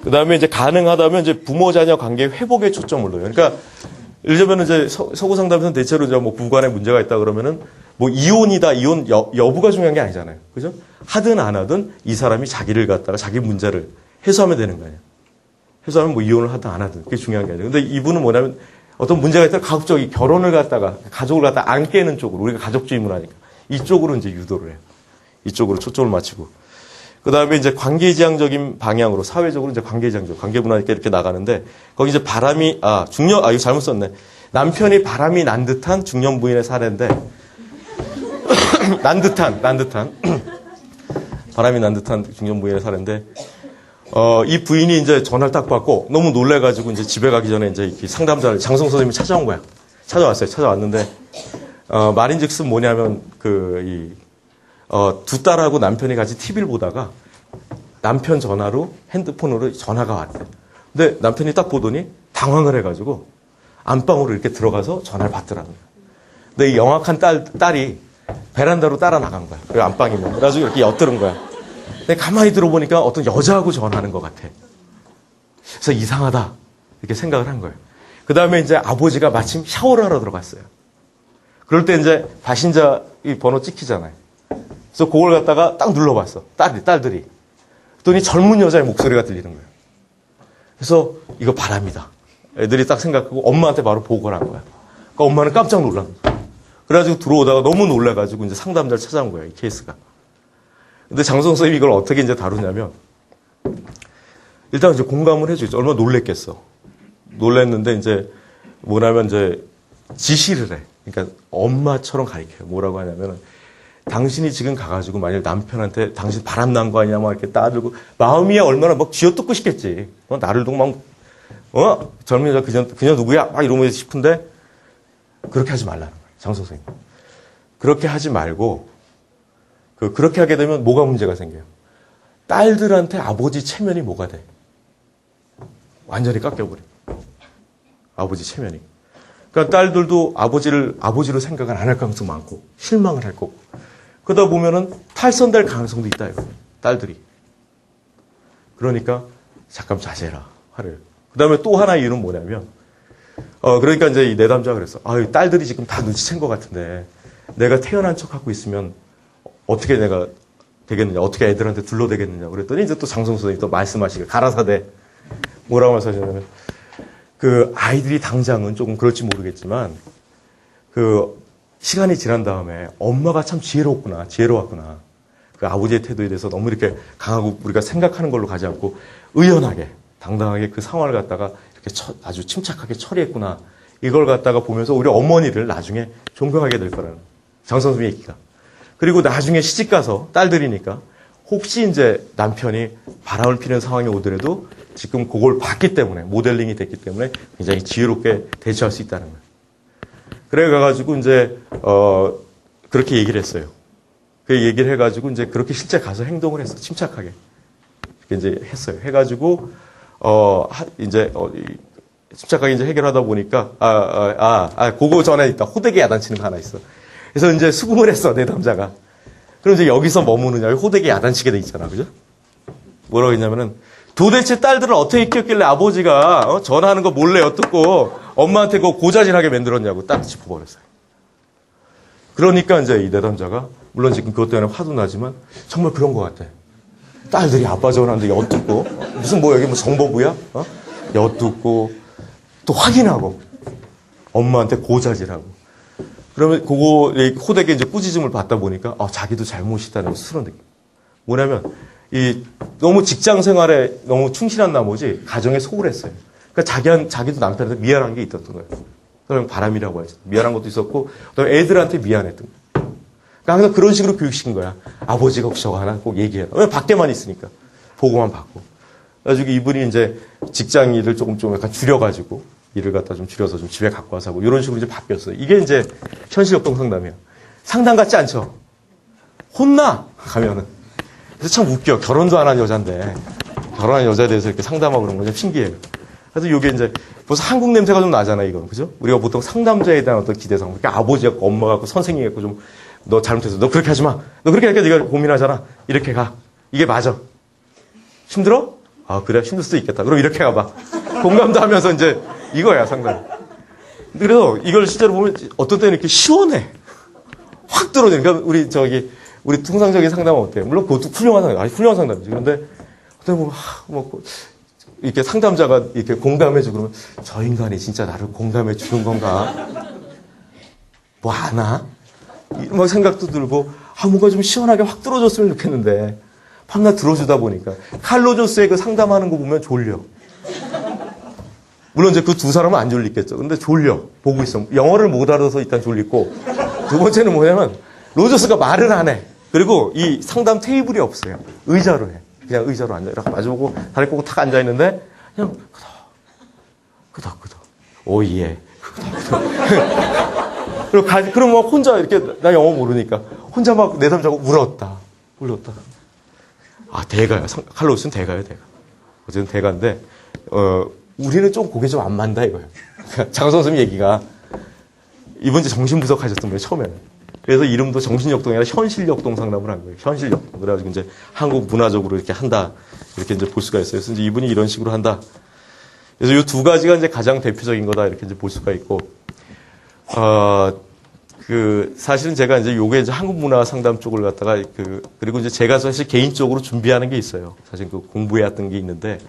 그 다음에 이제 가능하다면 이제 부모 자녀 관계 회복에 초점을 둬요. 그러니까 예를 들면 이제 서구 상담에서는 대체로 이제 부부간에 문제가 있다 그러면은 이혼이다 이혼 여부가 중요한 게 아니잖아요. 그죠? 하든 안 하든 이 사람이 자기를 갖다가 자기 문제를 해소하면 되는 거예요. 해소하면 이혼을 하든 안 하든 그게 중요한 게 아니에요. 근데 이분은 뭐냐면 어떤 문제가 있다면 가급적이 결혼을 갖다가 가족을 갖다가 안 깨는 쪽으로 우리가 가족주의 문화니까 이쪽으로 이제 유도를 해요. 이쪽으로 초점을 맞추고. 그 다음에 이제 관계지향적인 방향으로 사회적으로 이제 관계지향적, 관계문화니까 이렇게 나가는데 거기 이제 이거 잘못 썼네. 남편이 바람이 난 듯한 중년 부인의 사례인데 바람이 난 듯한 중년 부인의 사례인데 이 부인이 이제 전화를 딱 받고 너무 놀래가지고 이제 집에 가기 전에 이제 상담자를 장성 선생님이 찾아온 거야. 찾아왔는데 말인즉슨 뭐냐면 두 딸하고 남편이 같이 TV를 보다가 남편 전화로 핸드폰으로 전화가 왔대. 근데 남편이 딱 보더니 당황을 해가지고 안방으로 이렇게 들어가서 전화를 받더라고요. 근데 이 영악한 딸이 베란다로 따라 나간 거야. 그 안방이면. 그래가지고 이렇게 엿들은 거야. 근데 가만히 들어보니까 어떤 여자하고 전화하는 것 같아. 그래서 이상하다. 이렇게 생각을 한 거예요. 그 다음에 이제 아버지가 마침 샤워를 하러 들어갔어요. 그럴 때 이제 발신자 이 번호 찍히잖아요. 그래서 그걸 갖다가 딱 눌러봤어. 딸들이. 그랬더니 젊은 여자의 목소리가 들리는 거예요. 그래서 이거 바람이다. 애들이 딱 생각하고 엄마한테 바로 보고를 한 거야. 그러니까 엄마는 깜짝 놀란 거야. 그래가지고 들어오다가 너무 놀래가지고 이제 상담자를 찾아온 거야, 이 케이스가. 근데 장성 선생님이 이걸 어떻게 이제 다루냐면, 일단 이제 공감을 해주죠. 얼마나 놀랬겠어. 놀랬는데 이제 뭐냐면 이제 지시를 해. 그러니까 엄마처럼 가르쳐요. 뭐라고 하냐면, 당신이 지금 가가지고 만약 남편한테 당신 바람난 거 아니냐 막 이렇게 따들고 마음이야 얼마나 막 쥐어뜯고 싶겠지. 나를 두고 막 젊은 여자 그녀 누구야? 막 이러면서 싶은데 그렇게 하지 말라는 거예요. 장 선생님. 그렇게 하지 말고 그렇게 하게 되면 뭐가 문제가 생겨요? 딸들한테 아버지 체면이 뭐가 돼? 완전히 깎여버려. 아버지 체면이. 그러니까 딸들도 아버지로 생각을 안 할 가능성이 많고 실망을 할 거고 그러다 보면은 탈선될 가능성도 있다 이거예요. 딸들이. 그러니까 잠깐 자제해라 화를. 그다음에 또 하나의 이유는 뭐냐면 그러니까 이제 이 내담자가 그랬어. 딸들이 지금 다 눈치챈 것 같은데 내가 태어난 척하고 있으면 어떻게 내가 되겠느냐, 어떻게 애들한테 둘러대겠느냐 그랬더니 이제 또 장성수 선생님이 또 말씀하시고 가라사대 뭐라고 말씀하셨냐면 아이들이 당장은 조금 그럴지 모르겠지만 시간이 지난 다음에 엄마가 참 지혜로웠구나. 그 아버지의 태도에 대해서 너무 이렇게 강하고 우리가 생각하는 걸로 가지 않고 의연하게, 당당하게 그 상황을 갖다가 이렇게 아주 침착하게 처리했구나. 이걸 갖다가 보면서 우리 어머니를 나중에 존경하게 될 거라는 장선수의 얘기가. 그리고 나중에 시집가서 딸들이니까 혹시 이제 남편이 바람을 피는 상황이 오더라도 지금 그걸 봤기 때문에 모델링이 됐기 때문에 굉장히 지혜롭게 대처할 수 있다는 거예요. 그래 가지고 이제 그렇게 얘기를 했어요. 그 얘기를 해가지고 이제 그렇게 실제 가서 행동을 했어. 침착하게 이제 했어요. 해가지고 이제 침착하게 이제 해결하다 보니까 그거 전에 있다. 호되게 야단치는 거 하나 있어. 그래서 이제 수긍을 했어 내 남자가. 그럼 이제 여기서 머무느냐? 호되게 야단치게 돼 있잖아, 그죠? 뭐라고 했냐면은 도대체 딸들을 어떻게 키웠길래 아버지가 전화하는 거 몰래 엿듣고 엄마한테 그거 고자질하게 만들었냐고 딱 짚어버렸어요. 그러니까 이제 이 내담자가 물론 지금 그것 때문에 화도 나지만 정말 그런 것 같아. 딸들이 아빠 전화하는데 엿듣고 무슨 여기 정보부야? 엿듣고 또 확인하고 엄마한테 고자질하고 그러면 그거 호되게 이제 꾸짖음을 받다 보니까 자기도 잘못이다는 스스로 느껴. 뭐냐면 너무 직장 생활에 너무 충실한 나머지 가정에 소홀했어요. 그러니까 자기도 남편한테 미안한 게 있었던 거예요. 그럼 바람이라고 하죠. 미안한 것도 있었고 또 애들한테 미안했던 거예요. 그러니까 항상 그런 식으로 교육시킨 거야. 아버지가 혹시 저거 하나 꼭 얘기해라. 왜 밖에만 있으니까 보고만 받고. 그래가지고 이분이 이제 직장 일을 조금 약간 줄여가지고 일을 갖다 좀 줄여서 좀 집에 갖고 와서 하고 이런 식으로 이제 바뀌었어요. 이게 이제 현실 역동 상담이에요. 상담 같지 않죠? 혼나 가면은. 그래서 참 웃겨. 결혼도 안 한 여자인데 결혼한 여자에 대해서 이렇게 상담하고 그런 거 좀 신기해요. 그래서 이게 이제 벌써 한국 냄새가 좀 나잖아요, 이건. 그죠? 우리가 보통 상담자에 대한 어떤 기대상. 그러니까 아버지 같고 엄마 같고 선생님 같고 좀 너 잘못했어. 너 그렇게 하지 마. 너 그렇게 하니까 네가 고민하잖아. 이렇게 가. 이게 맞아. 힘들어? 그래. 힘들 수도 있겠다. 그럼 이렇게 가봐. 공감도 하면서 이제 이거야, 상담. 그래서 이걸 실제로 보면 어떤 때는 이렇게 시원해. 확 들어오죠. 그러니까 우리 통상적인 상담은 어때요? 물론 그것도 훌륭한 상담, 훌륭한 상담이지. 그런데 어떤 보면 이렇게 상담자가 이렇게 공감해주고 그러면 저 인간이 진짜 나를 공감해 주는 건가? 뭐 아나? 이런 생각도 들고 뭔가 좀 시원하게 확 들어줬으면 좋겠는데 밤낮 들어주다 보니까 칼로조스의 그 상담하는 거 보면 졸려. 물론 이제 그 두 사람은 안 졸리겠죠. 근데 졸려. 보고 있어. 영어를 못 알아서 일단 졸리고 두 번째는 뭐냐면 로저스가 말을 안 해. 그리고 이 상담 테이블이 없어요. 의자로 해. 그냥 의자로 앉아. 이렇게 마주보고 다리 꼬고 탁 앉아있는데 그냥 끄덕끄덕. 오예. 그럼 막 혼자 이렇게 나 영어 모르니까 혼자 막 내담자고 울었다. 대가야. 칼로스는 대가야, 대가. 어쨌든 대가인데 우리는 좀 고개 좀 안 만다 이거예요. 장 선생님 얘기가 이번 주 정신분석하셨던 분이 처음에는. 그래서 이름도 정신역동이 아니라 현실역동 상담을 한 거예요. 현실역동. 그래가지고 이제 한국 문화적으로 이렇게 한다. 이렇게 이제 볼 수가 있어요. 그래서 이제 이분이 이런 식으로 한다. 그래서 이 두 가지가 이제 가장 대표적인 거다. 이렇게 이제 볼 수가 있고. 사실은 제가 이제 요게 이제 한국 문화 상담 쪽을 갖다가 그리고 이제 제가 사실 개인적으로 준비하는 게 있어요. 사실 공부해왔던 게 있는데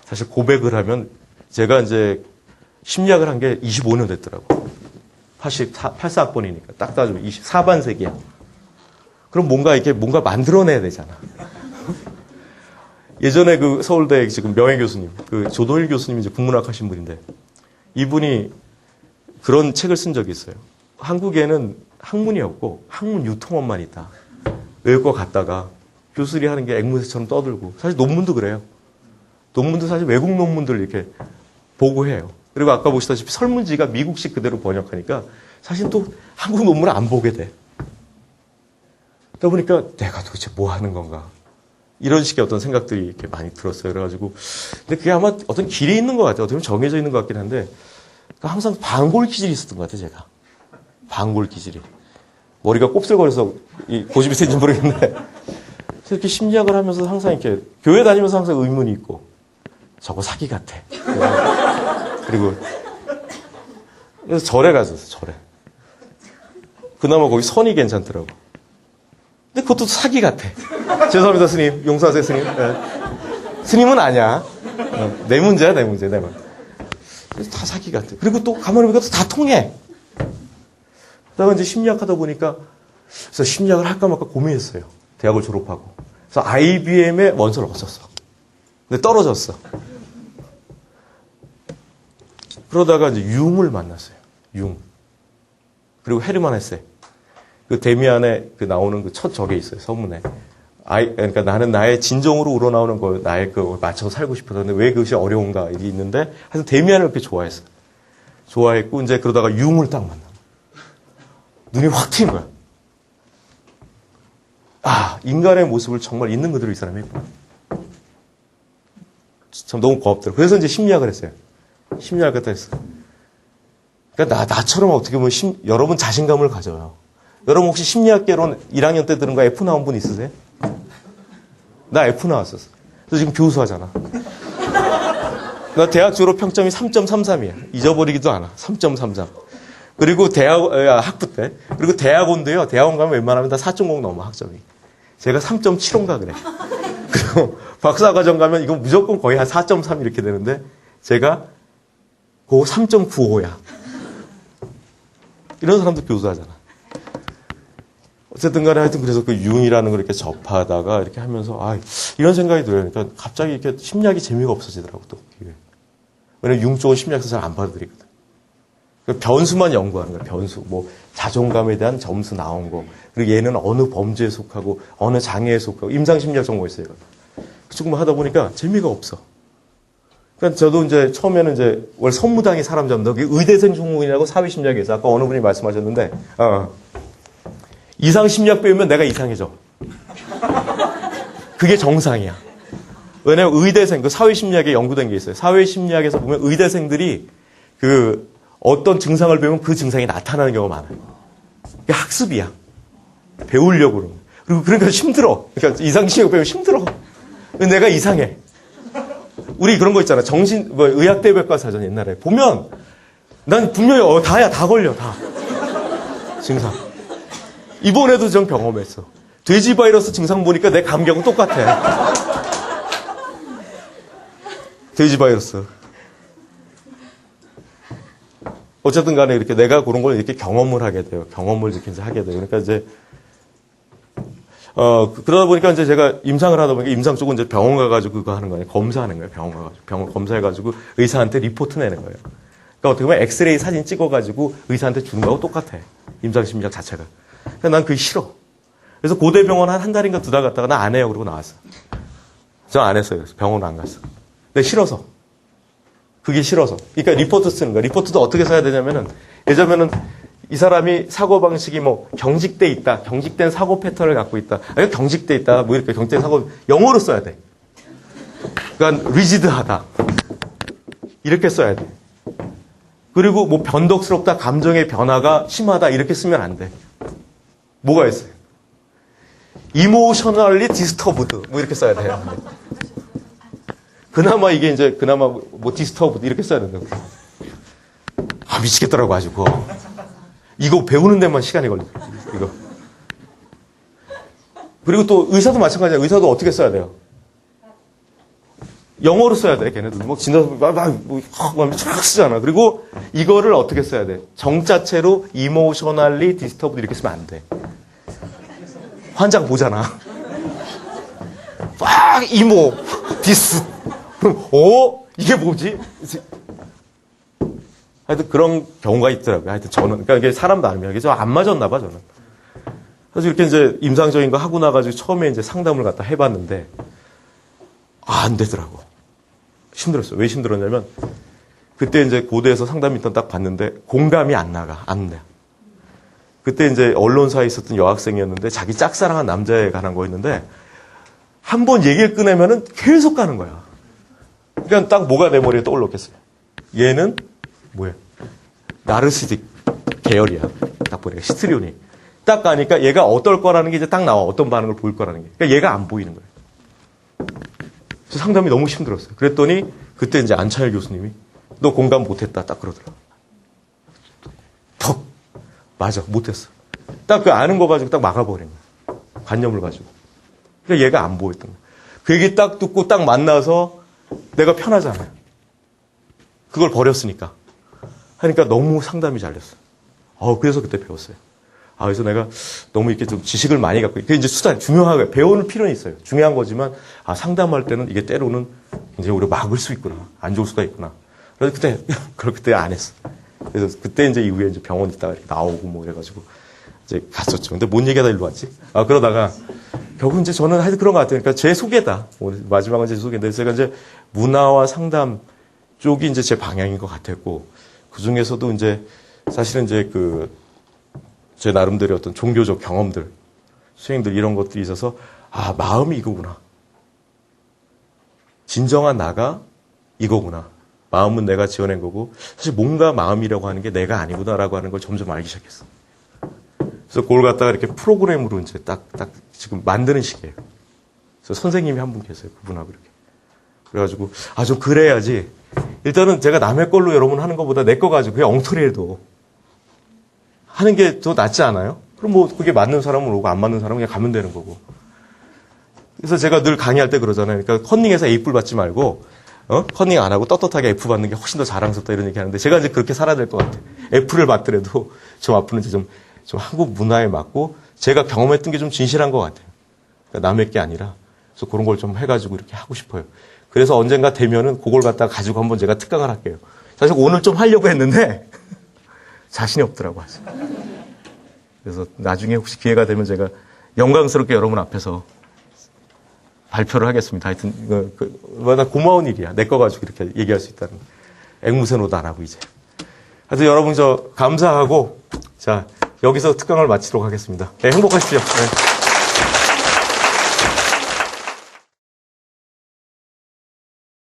사실 고백을 하면 제가 이제 심리학을 한 게 25년 됐더라고요. 84학번이니까 딱 따지면 24반세기야. 그럼 뭔가 만들어내야 되잖아. 예전에 서울대 지금 명예 교수님, 조동일 교수님이 이제 국문학 하신 분인데 이분이 그런 책을 쓴 적이 있어요. 한국에는 학문이 없고 학문 유통원만 있다. 외국어 갔다가 교수들이 하는 게 앵무새처럼 떠들고 사실 논문도 그래요. 논문도 사실 외국 논문들 이렇게 보고 해요. 그리고 아까 보시다시피 설문지가 미국식 그대로 번역하니까 사실 또 한국 논문을 안 보게 돼. 그러다 보니까 내가 도대체 뭐 하는 건가. 이런 식의 어떤 생각들이 이렇게 많이 들었어요. 그래가지고. 근데 그게 아마 어떤 길이 있는 것 같아요. 어떻게 보면 정해져 있는 것 같긴 한데 항상 반골 기질이 있었던 것 같아요. 제가. 반골 기질이. 머리가 곱슬거려서 이 고집이 센지 모르겠는데 그래서 이렇게 심리학을 하면서 항상 이렇게 교회 다니면서 항상 의문이 있고 저거 사기 같아. 그리고 그래서 절에 갔었어요. 절에. 그나마 거기 선이 괜찮더라고. 근데 그것도 사기 같아. 죄송합니다, 스님. 용서하세요, 스님. 네. 스님은 아니야. 내 문제야, 내 문제, 내 말. 그래서 다 사기 같아. 그리고 또 가만히 보니까 다 통해. 그다음에 이제 심리학 하다 보니까 그래서 심리학을 할까 말까 고민했어요. 대학을 졸업하고. 그래서 IBM에 원서를 넣었어. 근데 떨어졌어. 그러다가 이제 융을 만났어요. 융. 그리고 헤르만 헤세. 그 데미안에 그 나오는 그 첫 적에 있어요. 서문에. 그러니까 나는 나의 진정으로 우러나오는 걸 나의 그 맞춰서 살고 싶어서. 근데 왜 그것이 어려운가 이게 있는데 하여튼 데미안을 그렇게 좋아했어. 좋아했고 이제 그러다가 융을 딱 만나. 눈이 확 트인 거야. 아, 인간의 모습을 정말 있는 그대로 이 사람이 했구나. 참 너무 고맙더라고요. 그래서 이제 심리학을 했어요. 심리학을 갖다 했어. 그러니까 나처럼 어떻게 보면 여러분 자신감을 가져요. 여러분 혹시 심리학개론 1학년 때 들은 거 F 나온 분 있으세요? 나 F 나왔었어. 그래서 지금 교수하잖아. 나 대학 졸업 평점이 3.33이야. 잊어버리기도 않아. 3.33. 그리고 학부 때. 그리고 대학원도요. 대학원 가면 웬만하면 다 4.0 넘어, 학점이. 제가 3.75인가 그래. 그리고 박사과정 가면 이건 무조건 거의 한 4.3 이렇게 되는데 제가 그거 3.95야. 이런 사람도 교수하잖아. 어쨌든 간에 하여튼 그래서 그 융이라는 걸 이렇게 접하다가 이렇게 하면서 이런 생각이 들어요. 그러니까 갑자기 이렇게 심리학이 재미가 없어지더라고 또. 왜냐면 융 쪽은 심리학에서 잘 안 받아들이거든. 변수만 연구하는 거야. 변수. 뭐 자존감에 대한 점수 나온 거. 그리고 얘는 어느 범죄에 속하고 어느 장애에 속하고 임상심리학 전공했어요. 그쪽 뭐 하다 보니까 재미가 없어. 그러니까 저도 이제 처음에는 이제 원래 선무당이 사람 잡는다. 의대생 종목이라고 사회심리학에서 아까 어느 분이 말씀하셨는데 이상심리학 배우면 내가 이상해져. 그게 정상이야. 왜냐면 의대생, 그 사회심리학에 연구된 게 있어요. 사회심리학에서 보면 의대생들이 어떤 증상을 배우면 그 증상이 나타나는 경우가 많아요. 그게 학습이야. 배우려고 그러는 거야. 그리고 그러니까 힘들어. 그러니까 이상심리학 배우면 힘들어. 내가 이상해. 우리 그런 거 있잖아. 의학대백과 사전 옛날에. 보면, 난 분명히, 다야, 다 걸려, 다. 증상. 이번에도 전 경험했어. 돼지 바이러스 증상 보니까 내 감기하고 똑같아. 돼지 바이러스. 어쨌든 간에 이렇게 내가 그런 걸 이렇게 경험을 하게 돼요. 경험을 이렇게 이제 하게 돼요. 그러니까 이제, 그러다 보니까 이제 제가 임상을 하다 보니까 임상 쪽은 이제 병원 가가지고 그거 하는 거예요. 검사하는 거예요. 병원 가가지고. 병원 검사해가지고 의사한테 리포트 내는 거예요. 그러니까 어떻게 보면 엑스레이 사진 찍어가지고 의사한테 주는 거하고 똑같아. 임상심리학 자체가. 그러니까 난 그게 싫어. 그래서 고대병원 한 달인가 2달 갔다가 나 안 해요. 그러고 나왔어. 저 안 했어요. 그래서 병원 안 갔어. 근데 싫어서. 그게 싫어서. 그러니까 리포트 쓰는 거야. 리포트도 어떻게 써야 되냐면은 예전에는 이 사람이 사고방식이 뭐 경직돼 있다. 경직된 사고 패턴을 갖고 있다. 아니, 경직돼 있다. 뭐 이렇게 경직된 사고 영어로 써야 돼. 그러니까 리지드하다. 이렇게 써야 돼. 그리고 뭐 변덕스럽다. 감정의 변화가 심하다. 이렇게 쓰면 안 돼. 뭐가 있어요? emotionally disturbed. 뭐 이렇게 써야 돼요. 그나마 이게 이제 그나마 뭐 disturbed 이렇게 써야 된다고. 미치겠더라고 가지고. 이거 배우는 데만 시간이 걸려. 이거. 그리고 또 의사도 마찬가지야. 의사도 어떻게 써야 돼요? 영어로 써야 돼. 걔네들 뭐 진단 막 쓰잖아. 그리고 이거를 어떻게 써야 돼? 정자체로 emotionally disturbed 이렇게 쓰면 안 돼. 환자가 보잖아. 막 이모 디스. 이게 뭐지? 하여튼 그런 경우가 있더라고요. 하여튼 저는, 그러니까 이게 사람 나름이야. 이게 좀 안 맞았나 봐, 저는. 그래서 이렇게 이제 임상적인 거 하고 나가지고 처음에 이제 상담을 갖다 해봤는데, 안 되더라고. 힘들었어요. 왜 힘들었냐면, 그때 이제 고대에서 상담 인턴 딱 봤는데, 공감이 안 나가, 안 돼. 그때 이제 언론사에 있었던 여학생이었는데, 자기 짝사랑한 남자에 관한 거였는데, 한 번 얘기를 꺼내면은 계속 가는 거야. 그러니까 딱 뭐가 내 머리에 떠올랐겠어요. 얘는 뭐야? 나르시딕 계열이야. 딱 보니까 히스트리온이. 딱 가니까 얘가 어떨 거라는 게 이제 딱 나와. 어떤 반응을 보일 거라는 게. 그러니까 얘가 안 보이는 거예요. 그래서 상담이 너무 힘들었어요. 그랬더니 그때 이제 안찬일 교수님이 너 공감 못했다. 딱 그러더라. 턱. 맞아. 못했어. 딱 그 아는 거 가지고 딱 막아버린 거야. 관념을 가지고. 그러니까 얘가 안 보였던 거야. 그 얘기 딱 듣고 딱 만나서 내가 편하잖아요. 그걸 버렸으니까. 하니까 너무 상담이 잘 됐어요. 그래서 그때 배웠어요. 그래서 내가 너무 이렇게 좀 지식을 많이 갖고, 그게 이제 수단, 중요하게 배우는 필요는 있어요. 중요한 거지만, 상담할 때는 이게 때로는 이제 우리가 막을 수 있구나. 안 좋을 수가 있구나. 그래서 그때 안 했어. 그래서 그때 이제 이후에 이제 병원 있다가 이렇게 나오고 뭐 이래가지고 이제 갔었죠. 근데 뭔 얘기하다 일로 왔지? 그러다가 결국 이제 저는 하여튼 그런 것 같아요. 그러니까 제 소개다. 마지막은 제 소개인데 제가 이제 문화와 상담 쪽이 이제 제 방향인 것 같았고, 그 중에서도 이제 사실은 이제 제 나름대로 어떤 종교적 경험들, 수행들 이런 것들이 있어서 마음이 이거구나. 진정한 나가 이거구나. 마음은 내가 지어낸 거고 사실 뭔가 마음이라고 하는 게 내가 아니구나라고 하는 걸 점점 알기 시작했어. 그래서 그걸 갖다가 이렇게 프로그램으로 이제 딱 지금 만드는 시기예요. 그래서 선생님이 한 분 계세요. 그분하고 이렇게. 그래가지고 좀 그래야지. 일단은 제가 남의 걸로 여러분 하는 것보다 내 거 가지고 그냥 엉터리라도 하는 게 더 낫지 않아요? 그럼 뭐 그게 맞는 사람은 오고 안 맞는 사람은 그냥 가면 되는 거고. 그래서 제가 늘 강의할 때 그러잖아요. 그러니까 컨닝에서 A뿔 받지 말고 컨닝 안 하고 떳떳하게 F 받는 게 훨씬 더 자랑스럽다 이런 얘기 하는데 제가 이제 그렇게 살아야 될 것 같아요. F를 받더라도 좀 앞으로는 이제 좀 한국 문화에 맞고 제가 경험했던 게 좀 진실한 것 같아요. 그러니까 남의 게 아니라 그래서 그런 걸 좀 해가지고 이렇게 하고 싶어요. 그래서 언젠가 되면은 그걸 갖다가 가지고 한번 제가 특강을 할게요. 사실 오늘 좀 하려고 했는데 자신이 없더라고 아직. 그래서 나중에 혹시 기회가 되면 제가 영광스럽게 여러분 앞에서 발표를 하겠습니다. 하여튼 나 고마운 일이야. 내 거 가지고 이렇게 얘기할 수 있다는. 앵무새노도 안 하고 이제. 하여튼 여러분 감사하고 자 여기서 특강을 마치도록 하겠습니다. 네, 행복하십시오. 네.